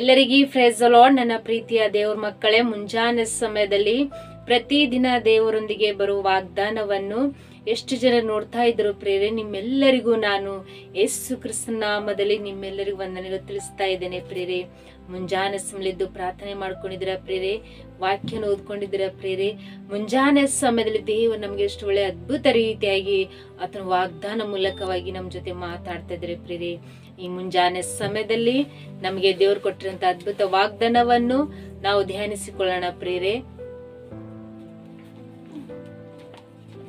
ಎಲ್ಲರಿಗೂ price the lord. ನನ್ನ ಪ್ರೀತಿಯ ದೇವರ ಮಕ್ಕಳೇ, ಮುಂಜಾನೆ ಸಮಯದಲ್ಲಿ ಪ್ರತಿದಿನ ದೇವರೊಂದಿಗೆ ಬರುವ ವಾಗ್ದಾನವನ್ನು ಎಷ್ಟು ಜನ ನೋಡ್ತಾ ಇದ್ರು ಪ್ರೇರೆ, ನಿಮ್ಮೆಲ್ಲರಿಗೂ ನಾನು ಯೇಸು ಕ್ರಿಸ್ತನ ನಾಮದಲ್ಲಿ ನಿಮ್ಮೆಲ್ಲರಿಗೂ ವಂದನೆಗಳು ತಿಳಿಸ್ತಾ ಇದ್ದೇನೆ ಪ್ರೇರೆ. ಮುಂಜಾನೆ ಸಮಯದ್ದು ಪ್ರಾರ್ಥನೆ ಮಾಡ್ಕೊಂಡಿದ್ದೀರಾ ಪ್ರೇರೆ, ವಾಕ್ಯನ ಓದ್ಕೊಂಡಿದ್ದೀರಾ ಪ್ರೇರೆ. ಮುಂಜಾನೆ ಸಮಯದಲ್ಲಿ ದೇವರು ನಮ್ಗೆ ಎಷ್ಟು ಒಳ್ಳೆ ಅದ್ಭುತ ರೀತಿಯಾಗಿ ಆತನ ವಾಗ್ದಾನ ಮೂಲಕವಾಗಿ ನಮ್ ಜೊತೆ ಮಾತಾಡ್ತಾ ಇದ್ದಾರೆ ಪ್ರೇರೆ. ಈ ಮುಂಜಾನೆ ಸಮಯದಲ್ಲಿ ನಮಗೆ ದೇವರು ಕೊಟ್ಟಿರುವಂತ ಅದ್ಭುತ ವಾಗ್ದಾನವನ್ನು ನಾವು ಧ್ಯಾನಿಸಿಕೊಳ್ಳೋಣ ಪ್ರೇರೆ.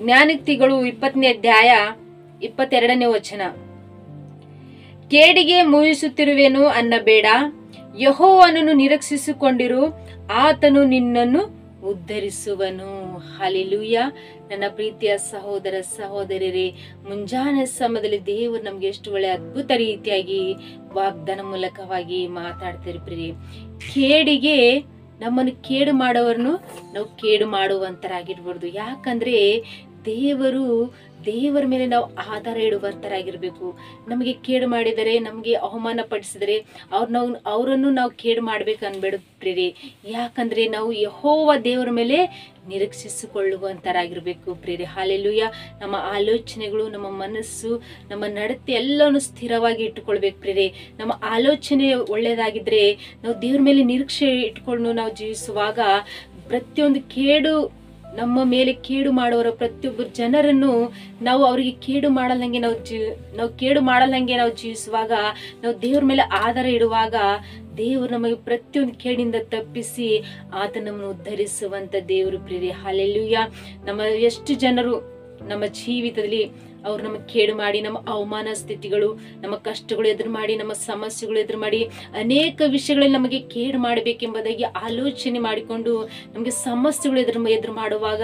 ಜ್ಞಾನೋಕ್ತಿಗಳು 20ನೇ ಅಧ್ಯಾಯ 22ನೇ ವಚನ. ಕೇಡಿಗೆ ಮೂಯಿಸುತ್ತಿರುವೆನು ಅನ್ನಬೇಡ, ಯೆಹೋವನನ್ನು ನಿರೀಕ್ಷಿಸಿಕೊಂಡಿರು, ಆತನು ನಿನ್ನನ್ನು ಉದ್ಧರಿಸುವನು. ಹಲ್ಲೆಲೂಯ. ನನ್ನ ಪ್ರೀತಿಯ ಸಹೋದರ ಸಹೋದರಿಯರೇ, ಮುಂಜಾನೆ ಸಮಯದಲ್ಲಿ ದೇವರು ನಮ್ಗೆ ಎಷ್ಟು ಒಳ್ಳೆ ಅದ್ಭುತ ರೀತಿಯಾಗಿ ವಾಗ್ದಾನ ಮೂಲಕವಾಗಿ ಮಾತಾಡ್ತಿರ್ತೀರಿ. ಕೇಡಿಗೆ ನಮ್ಮನ್ನು ಕೇಡು ಮಾಡೋವರನ್ನು ನಾವು ಕೇಡು ಮಾಡುವಂತರಾಗಿರ್ಬಾರ್ದು. ಯಾಕಂದ್ರೆ ದೇವರ ಮೇಲೆ ನಾವು ಆಧಾರ ಇಡುವಂತರಾಗಿರ್ಬೇಕು. ನಮಗೆ ಕೇಡು ಮಾಡಿದರೆ, ನಮಗೆ ಅವಮಾನ ಪಡಿಸಿದರೆ ಅವರನ್ನು ನಾವು ಕೇಡು ಮಾಡ್ಬೇಕು ಅನ್ಬೇಡ್ರಿ. ಯಾಕಂದ್ರೆ ನಾವು ಯೆಹೋವ ದೇವರ ಮೇಲೆ ನಿರೀಕ್ಷಿಸಿಕೊಳ್ಳುವಂತರಾಗಿರ್ಬೇಕು ಪ್ರೇರೆ. ಹಲ್ಲೆಲೂಯ. ನಮ್ಮ ಆಲೋಚನೆಗಳು, ನಮ್ಮ ಮನಸ್ಸು, ನಮ್ಮ ನಡತೆ ಎಲ್ಲವನ್ನು ಸ್ಥಿರವಾಗಿ ಇಟ್ಟುಕೊಳ್ಬೇಕು ಪ್ರೇರೆ. ನಮ್ಮ ಆಲೋಚನೆ ಒಳ್ಳೇದಾಗಿದ್ರೆ ನಾವು ದೇವ್ರ ಮೇಲೆ ನಿರೀಕ್ಷೆ ಇಟ್ಕೊಂಡು ನಾವು ಜೀವಿಸುವಾಗ ಪ್ರತಿಯೊಂದು ಕೇಡು, ನಮ್ಮ ಮೇಲೆ ಕೇಡು ಮಾಡುವರ ಪ್ರತಿಯೊಬ್ಬರು ಜನರನ್ನು ನಾವು ಅವರಿಗೆ ಕೇಡು ಮಾಡಲ್ಲಂಗೆ ನಾವು ಜೀವಿಸುವಾಗ, ನಾವು ದೇವ್ರ ಮೇಲೆ ಆಧಾರ ಇಡುವಾಗ ದೇವರು ನಮಗೆ ಪ್ರತಿಯೊಂದು ಕೇಡಿಂದ ತಪ್ಪಿಸಿ ಆತ ನಮ್ಮನ್ನು ಉದ್ಧರಿಸುವಂತ ದೇವರು ಪ್ರೇರೆ. ಹಲ್ಲೆಲೂಯ. ನಮ್ಮ ಎಷ್ಟು ಜನರು ನಮ್ಮ ಜೀವಿತದಲ್ಲಿ ಅವ್ರು ನಮಗೆ ಕೇಡು ಮಾಡಿ, ನಮ್ಮ ಅವಮಾನ ಸ್ಥಿತಿಗಳು, ನಮ್ಮ ಕಷ್ಟಗಳು ಎದುರು ಮಾಡಿ, ನಮ್ಮ ಸಮಸ್ಯೆಗಳು ಎದುರು ಮಾಡಿ, ಅನೇಕ ವಿಷಯಗಳಲ್ಲಿ ನಮಗೆ ಕೇಡು ಮಾಡಬೇಕೆಂಬುದಾಗಿ ಆಲೋಚನೆ ಮಾಡಿಕೊಂಡು ನಮಗೆ ಸಮಸ್ಯೆಗಳು ಎದುರು ಮಾಡುವಾಗ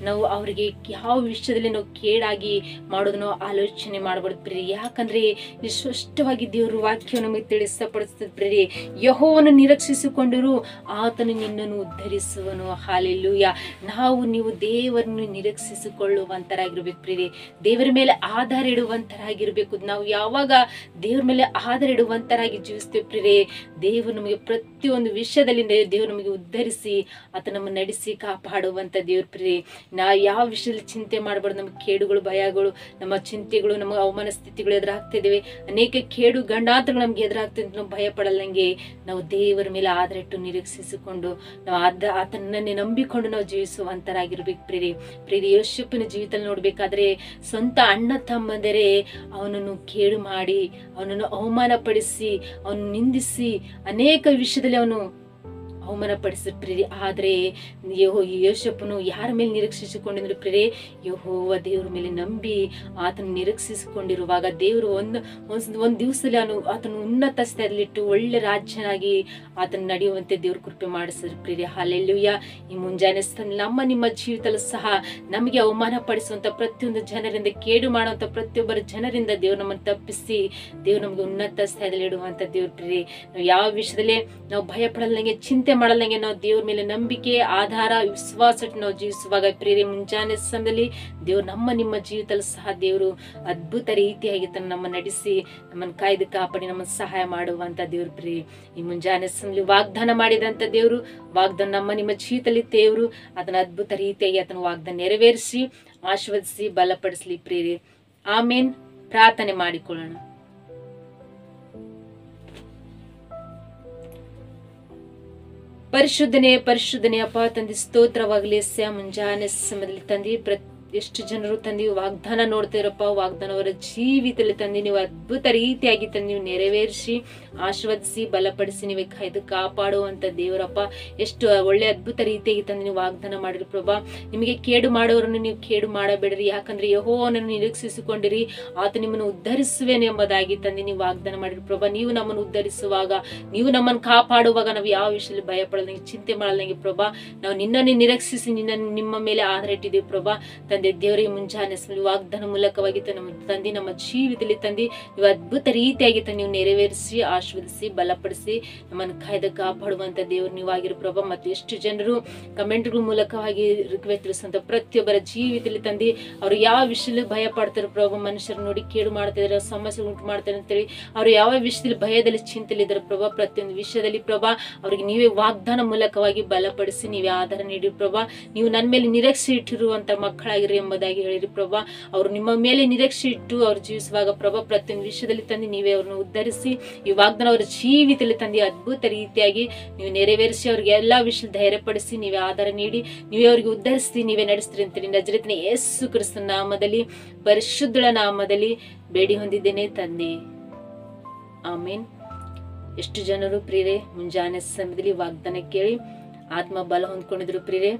ನಾವು ಅವರಿಗೆ ಯಾವ ವಿಷಯದಲ್ಲಿ ನಾವು ಕೇಡಾಗಿ ಮಾಡೋದು ನಾವು ಆಲೋಚನೆ ಮಾಡಬಾರ್ದು ಪ್ರೇರಿ. ಯಾಕಂದ್ರೆ ಸ್ಪಷ್ಟವಾಗಿ ದೇವರು ವಾಕ್ಯ ನಮಗೆ ತಿಳಿಸಪಡಿಸ್ತದೆ ಪ್ರೇರಿ. ಯೆಹೋವನು ನಿರೀಕ್ಷಿಸಿಕೊಂಡಿರು, ಆತನು ನಿನ್ನನ್ನು ಉದ್ಧರಿಸುವನು. ಹಲ್ಲೆಲೂಯ. ನೀವು ದೇವರನ್ನು ನಿರೀಕ್ಷಿಸಿಕೊಳ್ಳುವಂತರಾಗಿರ್ಬೇಕು ಪ್ರೇರಿ. ದೇವರ ಮೇಲೆ ಆಧಾರ ಇಡುವಂತರಾಗಿರ್ಬೇಕು. ನಾವು ಯಾವಾಗ ದೇವ್ರ ಮೇಲೆ ಆಧಾರ ಇಡುವಂತರಾಗಿ ಜೀವಿಸ್ತೇವೆ ಪ್ರೇರೆ, ದೇವರು ನಮಗೆ ಪ್ರತಿಯೊಂದು ವಿಷಯದಲ್ಲಿ ದೇವರು ನಮಗೆ ಉದ್ಧರಿಸಿ ಆತ ನಮ್ಮ ನಡೆಸಿ ಕಾಪಾಡುವಂತ ದೇವ್ರ ಪ್ರೇರೆ. ನಾವು ಯಾವ ವಿಷಯದಲ್ಲಿ ಚಿಂತೆ ಮಾಡಬಾರ್ದು. ನಮ್ಮ ಕೇಡುಗಳು, ಭಯಗಳು, ನಮ್ಮ ಚಿಂತೆಗಳು, ನಮ್ಮ ಅವಮಾನ ಸ್ಥಿತಿಗಳು ಎದುರಾಗ್ತಾ ಇದ್ದೇವೆ, ಅನೇಕ ಕೇಡು ಗಂಡಾಂತರಗಳು ನಮ್ಗೆ ಎದುರಾಗ್ತದೆ, ನಾವು ಭಯ ಪಡಲ್ಲಂಗೆ ನಾವು ದೇವರ ಮೇಲೆ ಆಧಾರ ಇಟ್ಟು ನಿರೀಕ್ಷಿಸಿಕೊಂಡು ನಾವು ಆತನನ್ನೇ ನಂಬಿಕೊಂಡು ನಾವು ಜೀವಿಸುವಂತರಾಗಿರ್ಬೇಕು ಪ್ರೇರೆ. ಯೋಸೇಫನ ಜೀವಿತದಲ್ಲಿ ನೋಡ್ಬೇಕಾದ್ರೆ ಸ್ವಂತ ಅಣ್ಣ ತಮ್ಮಂದರೆ ಅವನನ್ನು ಕೇಡು ಮಾಡಿ, ಅವನನ್ನು ಅವಮಾನ ಪಡಿಸಿ, ಅವನು ನಿಂದಿಸಿ, ಅನೇಕ ವಿಷಯದಲ್ಲಿ ಅವನು ಅವಮಾನ ಪಡಿಸಿದ ಪ್ರೇರಿ. ಆದ್ರೆ ಯೋಸೇಫನು ಯಾರ ಮೇಲೆ ನಿರೀಕ್ಷಿಸಿಕೊಂಡಿದ್ರು ಪ್ರೇರೆ? ಯೆಹೋವ ದೇವ್ರ ಮೇಲೆ ನಂಬಿ ಆತನ ನಿರೀಕ್ಷಿಸಿಕೊಂಡಿರುವಾಗ ದೇವರು ಒಂದ್ ದಿವಸದಲ್ಲಿ ಆತನು ಉನ್ನತ ಸ್ಥಳದಲ್ಲಿಟ್ಟು ಒಳ್ಳೆ ರಾಜ್ಯನಾಗಿ ಆತನ ನಡೆಯುವಂತೆ ದೇವ್ರ ಕೃಪೆ ಮಾಡಿಸಿದ್ರು ಪ್ರೇರೆ. ಹಲ್ಲೆಲೂಯ. ಈ ಮುಂಜಾನೆ ನಮ್ಮ ನಿಮ್ಮ ಜೀವಿತಲ್ಲೂ ಸಹ ನಮಗೆ ಅವಮಾನ ಪಡಿಸುವಂತ ಪ್ರತಿಯೊಂದು ಜನರಿಂದ, ಕೇಡು ಮಾಡುವಂತ ಪ್ರತಿಯೊಬ್ಬರ ಜನರಿಂದ ದೇವ್ರು ನಮ್ಮನ್ನು ತಪ್ಪಿಸಿ ದೇವ್ರು ನಮ್ಗೆ ಉನ್ನತ ಸ್ಥಳದಲ್ಲಿ ಇಡುವಂತ ದೇವ್ರ ಪ್ರೇರೆ. ನಾವು ಯಾವ ವಿಷಯದಲ್ಲಿ ನಾವು ಭಯ ಪಡಲ್ಲಂಗೆ, ಚಿಂತೆ ಮಾಡಲ್ಲಂಗೆ ನಾವು ದೇವ್ರ ಮೇಲೆ ನಂಬಿಕೆ, ಆಧಾರ, ವಿಶ್ವಾಸ ನಾವು ಜೀವಿಸುವಾಗ ಪ್ರೇರೆ, ಮುಂಜಾನೆ ಸಮಯದಲ್ಲಿ ದೇವ್ರು ನಿಮ್ಮ ಜೀವಿತದಲ್ಲಿ ಸಹ ದೇವರು ಅದ್ಭುತ ರೀತಿಯಾಗಿ ನಮ್ಮ ನಡೆಸಿ ನಮ್ಮನ್ನು ಕಾಯ್ದು ಕಾಪಾಡಿ ನಮ್ಮನ್ನು ಸಹಾಯ ಮಾಡುವಂತ ದೇವ್ರ ಪ್ರೇರೆ. ಈ ಮುಂಜಾನೆ ಸಮಯದಲ್ಲಿ ವಾಗ್ದಾನ ಮಾಡಿದಂತ ದೇವರು, ವಾಗ್ದಾನ ನಿಮ್ಮ ಜೀವಿತದಲ್ಲಿ ದೇವರು ಅದನ್ನ ಅದ್ಭುತ ರೀತಿಯಾಗಿ ಆತನ ವಾಗ್ದಾನ ನೆರವೇರಿಸಿ ಆಶೀರ್ವದಿಸಿ ಬಲಪಡಿಸಲಿ ಪ್ರೇರೆ. ಆಮೇನ್. ಪ್ರಾರ್ಥನೆ ಮಾಡಿಕೊಳ್ಳೋಣ. ಪರಿಶುದ್ಧನೇ ಅಪ್ಪ ತಂದೆ, ಸ್ತೋತ್ರವಾಗಲಿ. ಮುಂಜಾನೆ ಸಮಯದಲ್ಲಿ ತಂದೆ ಎಷ್ಟು ಜನರು ತಂದೆ ವಾಗ್ದಾನ ನೋಡ್ತಾ ಇರಪ್ಪ, ವಾಗ್ದಾನ ಅವರ ಜೀವಿತದಲ್ಲಿ ತಂದೆ ನೀವು ಅದ್ಭುತ ರೀತಿಯಾಗಿ ತಂದೆ ನೀವು ನೆರವೇರಿಸಿ ಆಶೀರ್ವದಿಸಿ ಬಲಪಡಿಸಿ ನೀವೇ ಕಾಯ್ದು ಕಾಪಾಡುವಂತ ದೇವರಪ್ಪ. ಎಷ್ಟು ಒಳ್ಳೆ ಅದ್ಭುತ ರೀತಿಯಾಗಿ ತಂದೆ ನೀವು ವಾಗ್ದಾನ ಮಾಡಿರಿ ಪ್ರಭಾ. ನಿಮಗೆ ಕೇಡು ಮಾಡೋರನ್ನು ನೀವು ಕೇಡು ಮಾಡಬೇಡ್ರಿ, ಯಾಕಂದ್ರೆ ಯೆಹೋವನನ್ನು ನಿರೀಕ್ಷಿಸಿಕೊಂಡಿರಿ, ಆತ ನಿಮ್ಮನ್ನು ಉದ್ಧರಿಸುವೇನೆ ಎಂಬುದಾಗಿ ತಂದೆ ನೀವು ವಾಗ್ದಾನ ಮಾಡಿರಿ ಪ್ರಭಾ. ನೀವು ನಮ್ಮನ್ನು ಉದ್ಧರಿಸುವಾಗ, ನೀವು ನಮ್ಮನ್ನು ಕಾಪಾಡುವಾಗ ನಾವು ಯಾವ ವಿಷಯದಲ್ಲಿ ಭಯ ಪಡದಂಗೆ, ಚಿಂತೆ ಮಾಡದಂಗೆ ಪ್ರಭಾ, ನಾವು ನಿನ್ನನ್ನು ನಿರೀಕ್ಷಿಸಿ ನಿಮ್ಮ ಮೇಲೆ ಆಧಾರ ಇಟ್ಟಿದ್ದೀವಿ ಪ್ರಭಾ. ತಂದೆ ತಂದೆ ದೇವರೇ, ಮುಂಜಾನೆ ವಾಗ್ದಾನ ಮೂಲಕವಾಗಿ ನಮ್ಮ ತಂದೆ ನಮ್ಮ ಜೀವಿತದಲ್ಲಿ ತಂದೆ ನೀವು ಅದ್ಭುತ ರೀತಿಯಾಗಿ ನೀವು ನೆರವೇರಿಸಿ ಆಶೀರ್ವದಿಸಿ ಬಲಪಡಿಸಿ ನಮ್ಮನ್ನು ಕಾಯ್ದ ಕಾಪಾಡುವಂತ ದೇವರು ನೀವಾಗಿರೋ ಪ್ರಭಾ. ಮತ್ತು ಎಷ್ಟು ಜನರು ಕಮೆಂಟ್ಗಳ ಮೂಲಕವಾಗಿ ರಿಕ್ವೆಸ್ಟ್ ತಿಳಿಸುವಂತ ಪ್ರತಿಯೊಬ್ಬರ ಜೀವಿತದಲ್ಲಿ ತಂದೆ ಅವ್ರು ಯಾವ ವಿಷಯದಲ್ಲಿ ಭಯ ಪಡ್ತಾರೆ ಪ್ರಭಾ, ಮನುಷ್ಯರು ನೋಡಿ ಕೇಡು ಮಾಡ್ತಿದಾರೆ, ಸಮಸ್ಯೆ ಉಂಟು ಮಾಡ್ತಾರೆ ಅಂತೇಳಿ ಅವ್ರು ಯಾವ ವಿಷಯದಲ್ಲಿ ಭಯದಲ್ಲಿ ಚಿಂತೆಯಲ್ಲಿ ಇದ್ದಾರೆ ಪ್ರಭಾ. ಪ್ರತಿಯೊಂದು ವಿಷಯದಲ್ಲಿ ಪ್ರಭಾ ಅವ್ರಿಗೆ ನೀವೇ ವಾಗ್ದಾನ ಮೂಲಕವಾಗಿ ಬಲಪಡಿಸಿ ನೀವೇ ಆಧಾರ ನೀಡಿ ಪ್ರಭಾ. ನೀವು ನನ್ನ ಮೇಲೆ ನಿರೀಕ್ಷೆ ಇಟ್ಟಿರುವಂತ ಮಕ್ಕಳಾಗಿರಿ ಎಂಬುದಾಗಿ ಹೇಳಿರಿ ಪ್ರಭಾ. ಅವರು ನಿಮ್ಮ ಮೇಲೆ ನಿರೀಕ್ಷೆ ಇಟ್ಟು ಅವ್ರು ಜೀವಿಸುವಾಗ ಪ್ರಭಾ ಪ್ರತಿಯೊಂದು ವಿಷಯದಲ್ಲಿ ತಂದು ನೀವೇ ಅವ್ರನ್ನ ಉದ್ಧರಿಸಿ ಈ ವಾಗ್ದಾನ ಅವರ ಜೀವಿತದಲ್ಲಿ ತಂದು ಅದ್ಭುತ ರೀತಿಯಾಗಿ ನೀವು ನೆರವೇರಿಸಿ ಅವ್ರಿಗೆ ಎಲ್ಲಾ ವಿಷಯ ಧೈರ್ಯಪಡಿಸಿ ನೀವೇ ಆಧಾರ ನೀಡಿ ನೀವೇ ಅವ್ರಿಗೆ ಉದ್ಧರಿಸಿ ನೀವೇ ನಡೆಸ್ತೀರಿ ಅಂತೇಳಿ ನಜರೇತಿನ ಯೇಸು ಕ್ರಿಸ್ತನ ನಾಮದಲ್ಲಿ ಪರಿಶುದ್ಧಳ ನಾಮದಲ್ಲಿ ಬೇಡಿ ಹೊಂದಿದ್ದೇನೆ ತಂದೆ, ಆಮೇನ್. ಎಷ್ಟು ಜನರು ಪ್ರಿಯರೇ ಮುಂಜಾನೆ ಸಮಯದಲ್ಲಿ ವಾಗ್ದಾನ ಕೇಳಿ ಆತ್ಮ ಬಲ ಹೊಂದ್ಕೊಂಡಿದ್ರು ಪ್ರಿಯರೇ,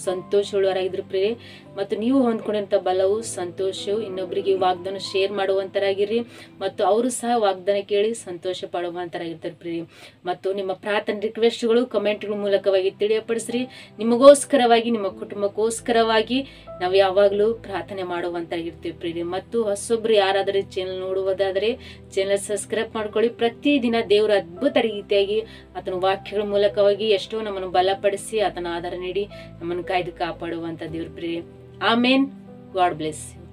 ಸಂತೋಷವುಳ್ಳವರಾಗಿದ್ರು ಪ್ರಿಯರೇ. ಮತ್ತು ನೀವು ಹೊಂದ್ಕೊಂಡಂತ ಬಲವು ಸಂತೋಷವು ಇನ್ನೊಬ್ಬರಿಗೆ ವಾಗ್ದಾನ ಶೇರ್ ಮಾಡುವಂತರಾಗಿರ್ರಿ ಮತ್ತು ಅವರು ಸಹ ವಾಗ್ದಾನ ಕೇಳಿ ಸಂತೋಷ ಪಡುವಂತರಾಗಿರ್ತಾರೆ ಪ್ರಿಯರೇ. ಮತ್ತು ನಿಮ್ಮ ಪ್ರಾರ್ಥನೆ ರಿಕ್ವೆಸ್ಟ್ಗಳು ಕಮೆಂಟ್ಗಳ ಮೂಲಕವಾಗಿ ತಿಳಿಯಪಡಿಸ್ರಿ. ನಿಮಗೋಸ್ಕರವಾಗಿ ನಿಮ್ಮ ಕುಟುಂಬಕ್ಕೋಸ್ಕರವಾಗಿ ನಾವು ಯಾವಾಗಲೂ ಪ್ರಾರ್ಥನೆ ಮಾಡುವಂತಾಗಿರ್ತೀವಿ ಪ್ರಿಯರೇ. ಮತ್ತು ಹೊಸೊಬ್ರು ಯಾರಾದರೂ ಚಾನಲ್ ನೋಡುವುದಾದರೆ ಚಾನಲ್ ಸಬ್ಸ್ಕ್ರೈಬ್ ಮಾಡ್ಕೊಳ್ಳಿ. ಪ್ರತಿದಿನ ದೇವರ ಅದ್ಭುತ ರೀತಿಯಾಗಿ ಆತನ ವಾಕ್ಯಗಳ ಮೂಲಕವಾಗಿ ಎಷ್ಟೋ ನಮ್ಮನ್ನು ಬಲಪಡಿಸಿ ಆತನ ಆಧಾರ ನೀಡಿ ನಮ್ಮನ್ನು ಕಾಯ್ದು ಕಾಪಾಡುವಂತ ದೇವ್ರ ಪ್ರಿಯರೇ. ಆಮೇನ್. God bless you.